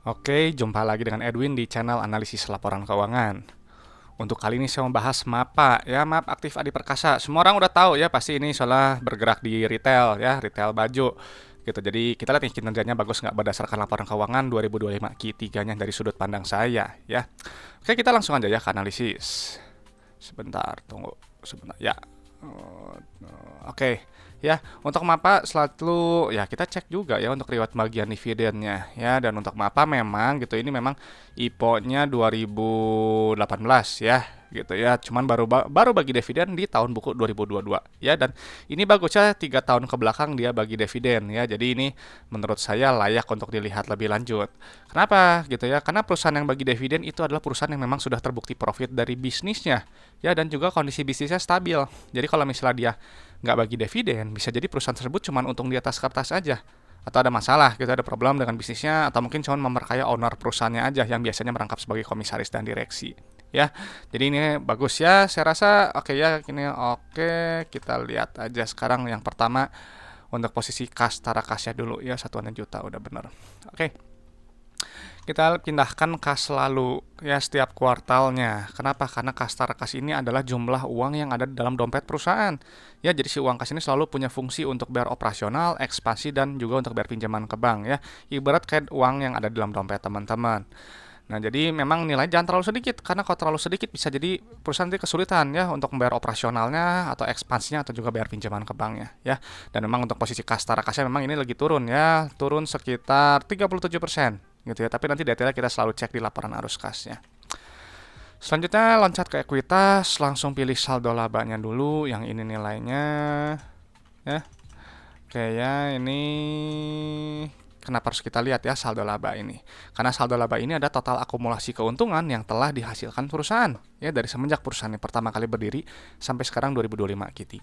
Oke, jumpa lagi dengan Edwin di channel analisis laporan keuangan. Untuk kali ini saya membahas MAPA, ya MAP Aktif Adi Perkasa. Semua orang udah tahu ya, pasti ini soalnya bergerak di retail ya, retail baju gitu. Jadi kita lihat nih kinerjanya bagus nggak berdasarkan laporan keuangan 2025 Q3-nya dari sudut pandang saya ya. Oke, kita langsung aja ya ke analisis. Sebentar, tunggu sebentar ya. Oke, ya untuk MAPA selalu ya kita cek juga ya untuk reward bagian dividennya ya, dan untuk MAPA memang gitu ini memang IPO-nya 2018 ya gitu ya, cuman baru bagi dividen di tahun buku 2022 ya, dan ini bagusnya 3 tahun ke belakang dia bagi dividen ya, jadi ini menurut saya layak untuk dilihat lebih lanjut. Kenapa gitu ya? Karena perusahaan yang bagi dividen itu adalah perusahaan yang memang sudah terbukti profit dari bisnisnya ya, dan juga kondisi bisnisnya stabil. Jadi kalau misalnya dia nggak bagi dividen, bisa jadi perusahaan tersebut cuma untung di atas kertas aja, atau ada masalah gitu, ada problem dengan bisnisnya, atau mungkin cuma memperkaya owner perusahaannya aja yang biasanya merangkap sebagai komisaris dan direksi ya. Jadi ini bagus ya, saya rasa oke ya, ini oke. Kita lihat aja sekarang yang pertama untuk posisi kas tara kasnya dulu ya, satuannya juta udah bener. Oke, kita pindahkan kas lalu ya setiap kuartalnya. Kenapa? Karena kas tara kas ini adalah jumlah uang yang ada di dalam dompet perusahaan. Ya, jadi si uang kas ini selalu punya fungsi untuk bayar operasional, ekspansi, dan juga untuk bayar pinjaman ke bank ya. Ibarat kayak uang yang ada di dalam dompet teman-teman. Nah, jadi memang nilai jangan terlalu sedikit, karena kalau terlalu sedikit bisa jadi perusahaan nanti kesulitan ya untuk membayar operasionalnya atau ekspansinya atau juga bayar pinjaman ke banknya ya. Dan memang untuk posisi kas tara kasnya memang ini lagi turun ya, turun sekitar 37% gitu ya. Tapi nanti detailnya kita selalu cek di laporan arus kasnya. Selanjutnya loncat ke ekuitas, langsung pilih saldo labanya dulu, yang ini nilainya ya. Oke ya, ini kenapa harus kita lihat ya saldo laba ini? Karena saldo laba ini ada total akumulasi keuntungan yang telah dihasilkan perusahaan ya, dari semenjak perusahaan yang pertama kali berdiri sampai sekarang 2025 Q3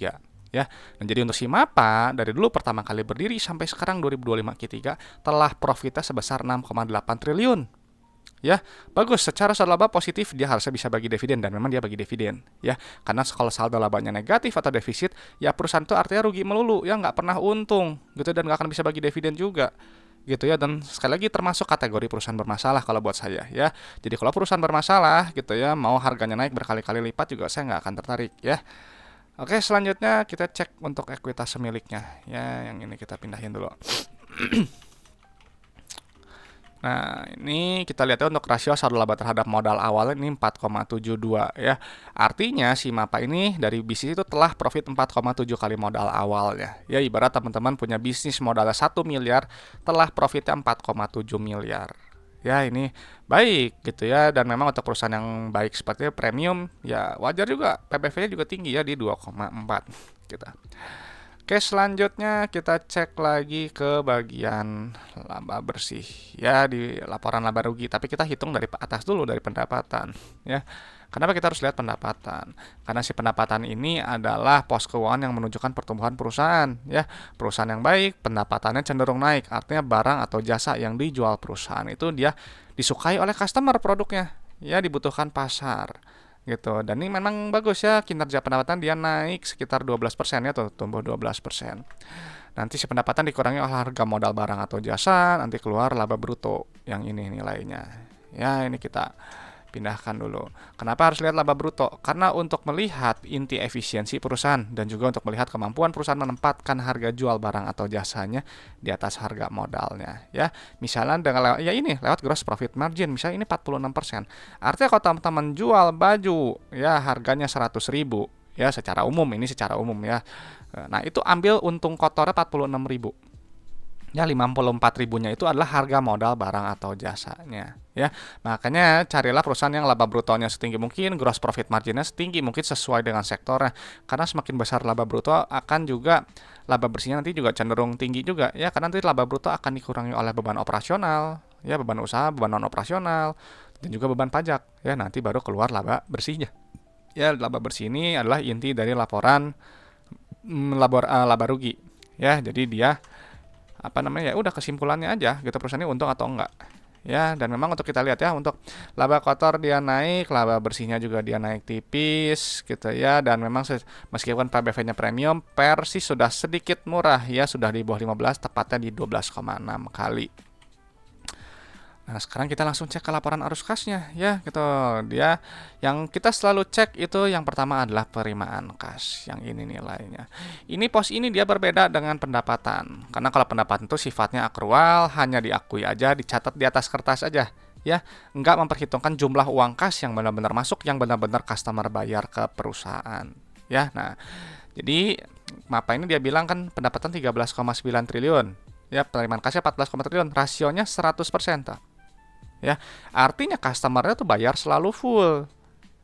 ya. Dan jadi untuk si MAPA dari dulu pertama kali berdiri sampai sekarang 2025 Q3 telah profitnya sebesar 6,8 triliun. Ya, bagus. Secara saldo laba positif, dia harusnya bisa bagi dividen, dan memang dia bagi dividen. Ya, karena kalau saldo labanya negatif atau defisit, ya perusahaan itu artinya rugi melulu, ya nggak pernah untung, gitu, dan nggak akan bisa bagi dividen juga, gitu ya. Dan sekali lagi termasuk kategori perusahaan bermasalah kalau buat saya, ya. Jadi kalau perusahaan bermasalah, gitu ya, mau harganya naik berkali-kali lipat juga saya nggak akan tertarik, ya. Oke, selanjutnya kita cek untuk ekuitas semiliknya, ya. Yang ini kita pindahin dulu. Nah, ini kita lihat ya untuk rasio saldo laba terhadap modal awal ini 4,72 ya. Artinya si MAPA ini dari bisnis itu telah profit 4,7 kali modal awalnya. Ya, ibarat teman-teman punya bisnis modalnya 1 miliar, telah profitnya 4,7 miliar. Ya, ini baik gitu ya, dan memang untuk perusahaan yang baik seperti premium ya wajar juga PBV-nya juga tinggi ya di 2,4 gitu. Oke, selanjutnya kita cek lagi ke bagian laba bersih ya di laporan laba rugi, tapi kita hitung dari atas dulu, dari pendapatan ya. Kenapa kita harus lihat pendapatan? Karena si pendapatan ini adalah pos keuangan yang menunjukkan pertumbuhan perusahaan ya. Perusahaan yang baik, pendapatannya cenderung naik. Artinya barang atau jasa yang dijual perusahaan itu dia disukai oleh customer produknya. Ya, dibutuhkan pasar gitu. Dan ini memang bagus ya, kinerja pendapatan dia naik sekitar 12% ya, tuh tumbuh 12%. Nanti si pendapatan dikurangi oleh harga modal barang atau jasa, nanti keluar laba bruto yang ini nilainya. Ya, ini kita pindahkan dulu. Kenapa harus lihat laba bruto? Karena untuk melihat inti efisiensi perusahaan dan juga untuk melihat kemampuan perusahaan menempatkan harga jual barang atau jasanya di atas harga modalnya ya. Misalnya dengan ya ini lewat gross profit margin, misalnya ini 46%. Artinya kalau teman-teman jual baju ya harganya 100.000 ya, secara umum ini secara umum ya. Nah, itu ambil untung kotornya 46.000. Ya, 54 ribunya itu adalah harga modal barang atau jasanya ya. Makanya carilah perusahaan yang laba brutonya setinggi mungkin, gross profit marginnya setinggi mungkin sesuai dengan sektornya. Karena semakin besar laba bruto akan juga laba bersihnya nanti juga cenderung tinggi juga ya, karena nanti laba bruto akan dikurangi oleh beban operasional ya, beban usaha, beban non operasional, dan juga beban pajak ya, nanti baru keluar laba bersihnya. Ya, laba bersih ini adalah inti dari laporan laba rugi ya. Jadi dia apa namanya ya, udah kesimpulannya aja gitu, perusahaan ini untung atau enggak ya. Dan memang untuk kita lihat ya, untuk laba kotor dia naik, laba bersihnya juga dia naik tipis gitu ya. Dan memang meskipun PBV-nya premium, Persis sudah sedikit murah ya, sudah di bawah 15, tepatnya di 12,6 kali. Nah, sekarang kita langsung cek ke laporan arus kasnya ya gitu. Dia yang kita selalu cek itu yang pertama adalah penerimaan kas. Yang ini nilainya. Ini pos ini dia berbeda dengan pendapatan. Karena kalau pendapatan itu sifatnya akrual, hanya diakui aja, dicatat di atas kertas aja ya, nggak memperhitungkan jumlah uang kas yang benar-benar masuk, yang benar-benar customer bayar ke perusahaan ya. Nah, jadi Mapa ini dia bilang kan pendapatan 13,9 triliun ya, penerimaan kasnya 14, triliun, rasionya 100% tuh. Ya, artinya customer-nya tuh bayar selalu full.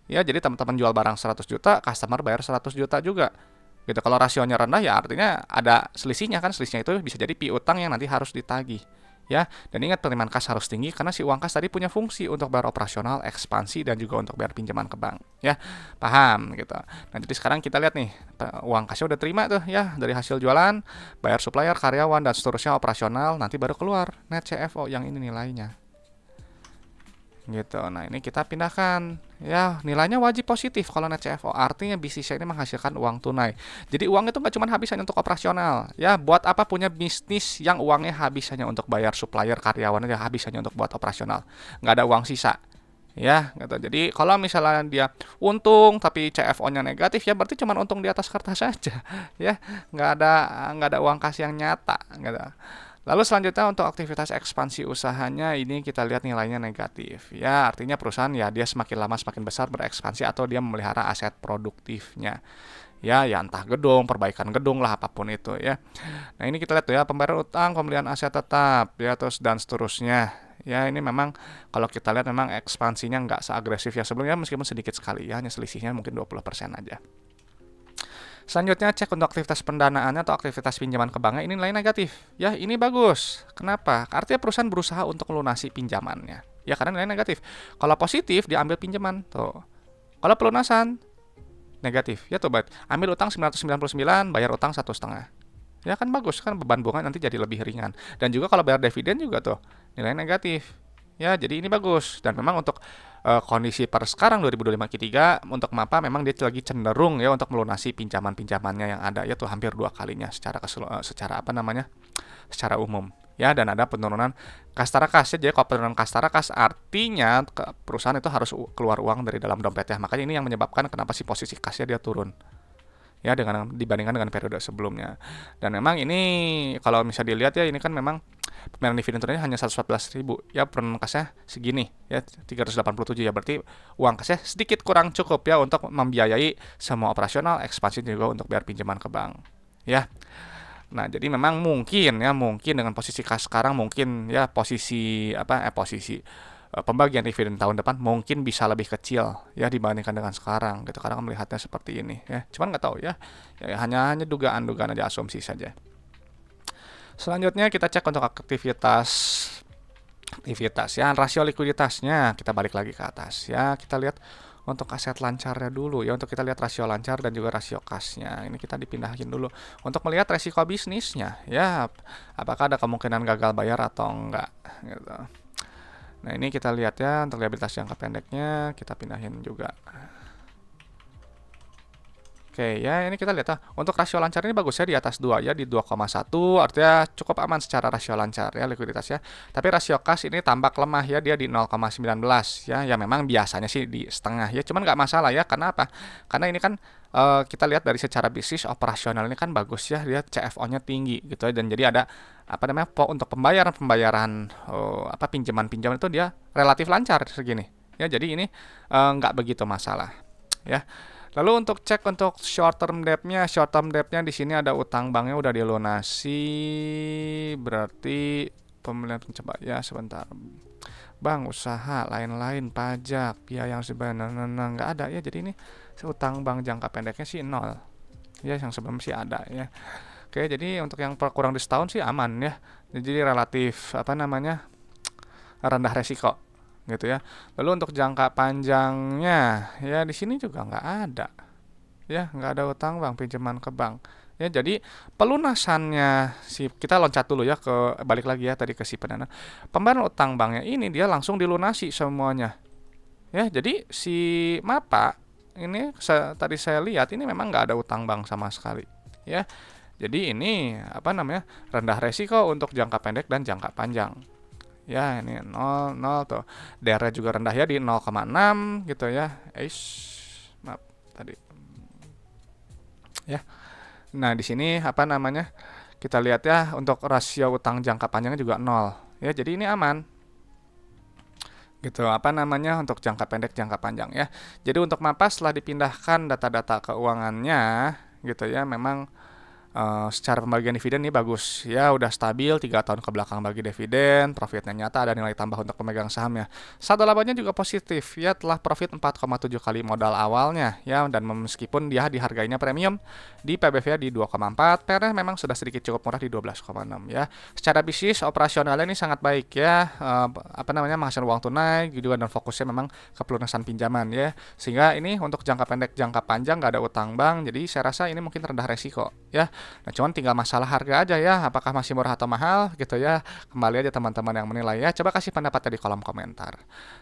Ya, jadi teman-teman jual barang 100 juta, customer bayar 100 juta juga. Gitu. Kalau rasionya rendah ya artinya ada selisihnya kan, selisihnya itu bisa jadi piutang yang nanti harus ditagih. Ya, dan ingat penerimaan kas harus tinggi karena si uang kas tadi punya fungsi untuk bayar operasional, ekspansi, dan juga untuk bayar pinjaman ke bank. Ya, paham gitu. Nah, jadi sekarang kita lihat nih, uang kasnya udah terima tuh ya dari hasil jualan, bayar supplier, karyawan, dan seterusnya operasional, nanti baru keluar net CFO yang ini nilainya. Gitu. Nah, ini kita pindahkan. Ya, nilainya wajib positif kalau net CFO. Artinya bisnisnya ini menghasilkan uang tunai. Jadi uang itu nggak cuma habis hanya untuk operasional. Ya, buat apa punya bisnis yang uangnya habis hanya untuk bayar supplier, karyawan aja, habis hanya untuk buat operasional. Nggak ada uang sisa. Ya, gitu. Jadi kalau misalnya dia untung tapi CFO-nya negatif, ya berarti cuma untung di atas kertas saja. Ya, nggak ada uang kas yang nyata. Gitu. Lalu selanjutnya untuk aktivitas ekspansi usahanya ini kita lihat nilainya negatif. Ya, artinya perusahaan ya dia semakin lama semakin besar berekspansi atau dia memelihara aset produktifnya. Ya entah gedung, perbaikan gedung lah apapun itu ya. Nah, ini kita lihat tuh ya, pembayaran utang, pembelian aset tetap ya, terus dan seterusnya. Ya, ini memang kalau kita lihat memang ekspansinya nggak seagresif ya sebelumnya, meskipun sedikit sekali ya, hanya selisihnya mungkin 20% aja. Selanjutnya cek untuk aktivitas pendanaannya atau aktivitas pinjaman ke banknya, ini nilai negatif. Ya, ini bagus. Kenapa? Artinya perusahaan berusaha untuk melunasi pinjamannya. Ya, karena nilai negatif. Kalau positif, diambil pinjaman. Tuh. Kalau pelunasan, negatif. Ya tuh, buat ambil utang 999, bayar utang 1,5. Ya kan bagus, kan beban bunga nanti jadi lebih ringan. Dan juga kalau bayar dividen juga tuh, nilai negatif. Ya, jadi ini bagus. Dan memang untuk kondisi per sekarang 2023 untuk Mapa memang dia lagi cenderung ya untuk melunasi pinjaman-pinjamannya yang ada, yaitu hampir 2 kalinya secara apa namanya? Secara umum. Ya, dan ada penurunan kastara kas ya. Jadi kalau penurunan kastara kas artinya perusahaan itu harus keluar uang dari dalam dompetnya. Makanya ini yang menyebabkan kenapa si posisi kasnya dia turun. Ya, dibandingkan dengan periode sebelumnya. Dan memang ini kalau misalnya dilihat ya, ini kan memang pembayaran dividen turunnya hanya 114.000 ya, penurunan kasnya segini ya 387 ya, berarti uang kasnya sedikit kurang cukup ya untuk membiayai semua operasional, ekspansi juga untuk bayar pinjaman ke bank ya. Nah, jadi memang mungkin dengan posisi kas sekarang mungkin ya posisi pembagian dividen tahun depan mungkin bisa lebih kecil ya dibandingkan dengan sekarang gitu, karena melihatnya seperti ini ya. Cuman nggak tahu ya, hanya dugaan-dugaan aja, asumsi saja. Selanjutnya kita cek untuk aktivitas ya, rasio likuiditasnya kita balik lagi ke atas ya. Kita lihat untuk aset lancarnya dulu ya, untuk kita lihat rasio lancar dan juga rasio kasnya. Ini kita dipindahin dulu untuk melihat resiko bisnisnya ya, apakah ada kemungkinan gagal bayar atau enggak gitu. Nah, ini kita lihat ya untuk liabilitas jangka pendeknya, kita pindahin juga. Oke ya, ini kita lihat untuk rasio lancar ini bagus ya, di atas 2 ya, di 2,1, artinya cukup aman secara rasio lancar ya likuiditasnya. Tapi rasio kas ini tampak lemah ya, dia di 0,19 ya. Ya memang biasanya sih di setengah ya, cuman nggak masalah ya. Karena apa? Karena ini kan kita lihat dari secara bisnis operasional ini kan bagus ya, dia CFO-nya tinggi gitu ya, dan jadi ada untuk pembayaran pinjaman itu dia relatif lancar segini ya, jadi ini nggak begitu masalah ya. Lalu untuk cek untuk short term debt-nya di sini ada utang banknya udah dilunasi, berarti pembelian coba ya sebentar. Bank, usaha, lain-lain, pajak, biaya yang sebenarnya nggak ada ya. Jadi ini utang bank jangka pendeknya sih 0. Ya, yang sebelum sih ada ya. Oke, jadi untuk yang kurang di setahun sih aman ya. Jadi relatif rendah resiko gitu ya. Lalu untuk jangka panjangnya ya di sini juga nggak ada ya, nggak ada utang bank, pinjaman ke bank ya. Jadi pelunasannya kita loncat dulu ya, balik lagi ya tadi ke si pendana. Pembayaran utang banknya ini dia langsung dilunasi semuanya ya. Jadi si Mapa ini tadi saya lihat ini memang nggak ada utang bank sama sekali ya. Jadi ini rendah resiko untuk jangka pendek dan jangka panjang Ya, ini 0, 0 tuh. DR juga rendah ya di 0,6 gitu ya. Maaf tadi. Ya. Nah, di sini apa namanya? Kita lihat ya untuk rasio utang jangka panjangnya juga 0. Ya, jadi ini aman. Gitu, apa namanya untuk jangka pendek, jangka panjang ya. Jadi untuk MAPA setelah dipindahkan data-data keuangannya gitu ya, memang secara pembagian dividen ini bagus ya, udah stabil 3 tahun ke belakang bagi dividen, profitnya nyata, ada nilai tambah untuk pemegang sahamnya. Saldo labanya juga positif ya, telah profit 4,7 kali modal awalnya ya, dan meskipun dia dihargainya premium di PBV di 2,4, PR memang sudah sedikit cukup murah di 12,6 ya. Secara bisnis operasionalnya ini sangat baik ya, apa namanya menghasilkan uang tunai juga, dan fokusnya memang ke pelunasan pinjaman ya, sehingga ini untuk jangka pendek, jangka panjang nggak ada utang bank, jadi saya rasa ini mungkin rendah resiko ya. Nah, cuman tinggal masalah harga aja ya, apakah masih murah atau mahal gitu ya. Kembali aja teman-teman yang menilai ya. Coba kasih pendapatnya di kolom komentar.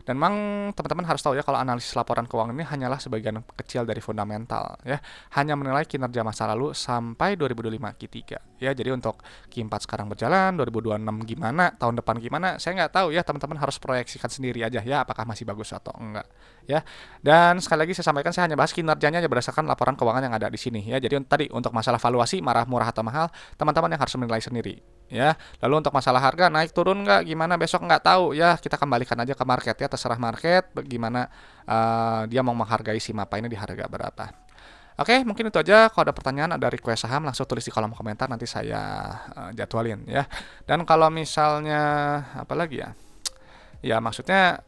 Dan memang teman-teman harus tahu ya, kalau analisis laporan keuangan ini hanyalah sebagian kecil dari fundamental ya. Hanya menilai kinerja masa lalu sampai 2025 Q3 ya. Jadi untuk Q4 sekarang berjalan, 2026 gimana, tahun depan gimana, saya nggak tahu ya. Teman-teman harus proyeksikan sendiri aja ya, apakah masih bagus atau enggak ya. Dan sekali lagi saya sampaikan, saya hanya bahas kinerjanya aja berdasarkan laporan keuangan yang ada di sini ya. Jadi tadi untuk masalah valuasi murah atau mahal, teman-teman yang harus menilai sendiri ya. Lalu untuk masalah harga naik turun nggak, gimana besok nggak tahu ya, kita kembalikan aja ke market ya, terserah market gimana dia mau menghargai si MAPA ini di harga berapa. Oke, mungkin itu aja. Kalau ada pertanyaan, ada request saham, langsung tulis di kolom komentar, nanti saya jadwalin ya. Dan kalau misalnya apa lagi ya, ya maksudnya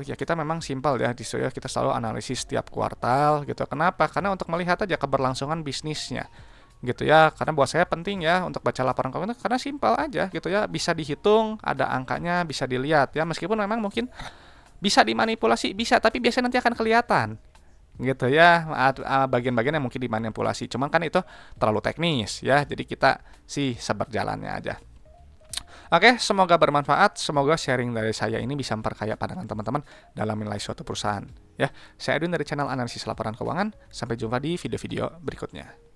ya kita memang simpel ya, di sini kita selalu analisis setiap kuartal gitu. Kenapa? Karena untuk melihat aja keberlangsungan bisnisnya gitu ya. Karena buat saya penting ya untuk baca laporan keuangan, karena simpel aja gitu ya, bisa dihitung, ada angkanya, bisa dilihat ya. Meskipun memang mungkin bisa dimanipulasi, bisa, tapi biasanya nanti akan kelihatan gitu ya, bagian-bagian yang mungkin dimanipulasi. Cuman kan itu terlalu teknis ya, jadi kita sih seberjalannya aja. Oke, semoga bermanfaat. Semoga sharing dari saya ini bisa memperkaya pandangan teman-teman dalam menilai suatu perusahaan. Ya, saya Edwin dari channel Analisis Laporan Keuangan. Sampai jumpa di video-video berikutnya.